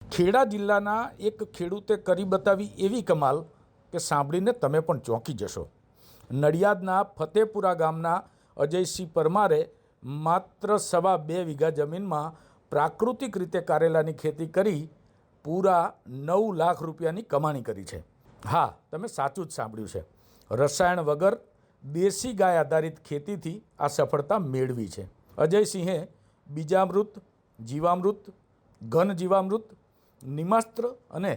ખેડા જિલ્લાના એક ખેડૂતે કરી બતાવી એવી કમાલ કે સાંભળીને તમે પણ ચોંકી જશો। નડિયાદના ફતેપુરા ગામના અજયસિંહ પરમારે માત્ર 2.25 વીઘા જમીનમાં પ્રાકૃતિક રીતે કારેલાની ખેતી કરી પૂરા 9 લાખ રૂપિયાની કમાણી કરી છે। હા, તમે સાચું જ સાંભળ્યું છે। રસાયણ વગર દેશી ગાય આધારિત ખેતીથી આ સફળતા મેળવી છે। અજયસિંહે બીજામૃત, જીવામૃત, ઘન જીવામૃત, નિમાસ્ત્ર અને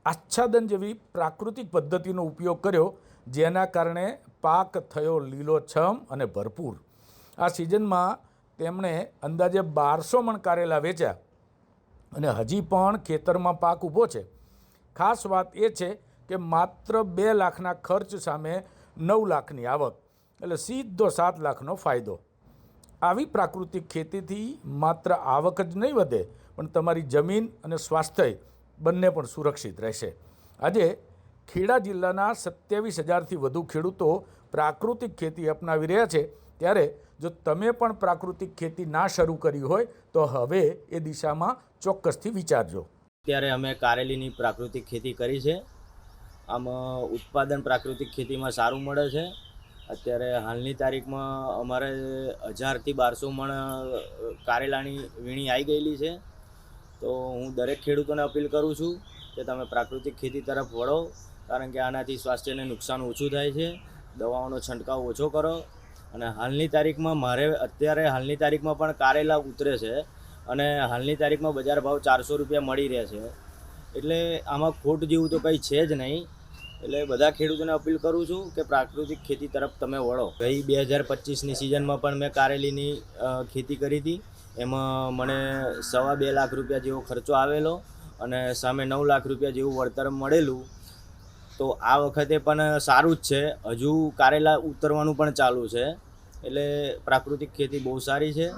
આચ્છાદન જેવી પ્રાકૃતિક પદ્ધતિનો ઉપયોગ કર્યો, જેના કારણે પાક થયો લીલોછમ અને ભરપૂર। આ સિઝનમાં તેમણે અંદાજે 1200 મણ કારેલા વેચ્યા અને હજી પણ ખેતરમાં પાક ઊભો છે। ખાસ વાત એ છે કે માત્ર 2 લાખના ખર્ચ સામે 9 લાખની આવક, એટલે સીધો 7 લાખનો ફાયદો। આવી પ્રાકૃતિક ખેતીથી માત્ર આવક જ નહીં વધે, પણ તમારી જમીન અને સ્વાસ્થ્ય બંને પણ સુરક્ષિત રહેશે। આજે ખેડા જિલ્લાના 27,000થી વધુ ખેડૂતો પ્રાકૃતિક ખેતી અપનાવી રહ્યા છે, ત્યારે જો તમે પણ પ્રાકૃતિક ખેતી ના શરૂ કરી હોય તો હવે એ દિશામાં ચોક્કસથી વિચારજો। અત્યારે અમે કારેલીની પ્રાકૃતિક ખેતી કરી છે। આમાં ઉત્પાદન પ્રાકૃતિક ખેતીમાં સારું મળે છે। અત્યારે હાલની તારીખમાં અમારે 1000થી 1200 મણ કારેલાની વીણી આવી ગયેલી છે। તો હું દરેક ખેડૂતોને અપીલ કરું છું કે તમે પ્રાકૃતિક ખેતી તરફ વળો, કારણ કે આનાથી સ્વાસ્થ્યને નુકસાન ઓછું થાય છે। દવાઓનો છંટકાવ ઓછો કરો। અને હાલની તારીખમાં હાલની તારીખમાં પણ કારેલા ઉતરે છે અને હાલની તારીખમાં બજાર ભાવ 400 રૂપિયા મળી રહે છે, એટલે આમાં ખોટ જેવું તો કંઈ છે જ નહીં। એટલે બધા ખેડૂતોને અપીલ કરું છું કે પ્રાકૃતિક ખેતી તરફ તમે વળો। ગઈ 2025ની સિઝનમાં પણ મેં કારેલીની ખેતી કરી હતી। એમાં મને 2.25 લાખ રૂપિયા જેવો ખર્ચો આવેલો અને સામે 9 લાખ રૂપિયા જેવું વળતર મળેલું। તો આ વખતે પણ સારું જ છે, હજુ કારેલા ઉતરવાનું પણ ચાલુ છે, એટલે પ્રાકૃતિક ખેતી બહુ સારી છે।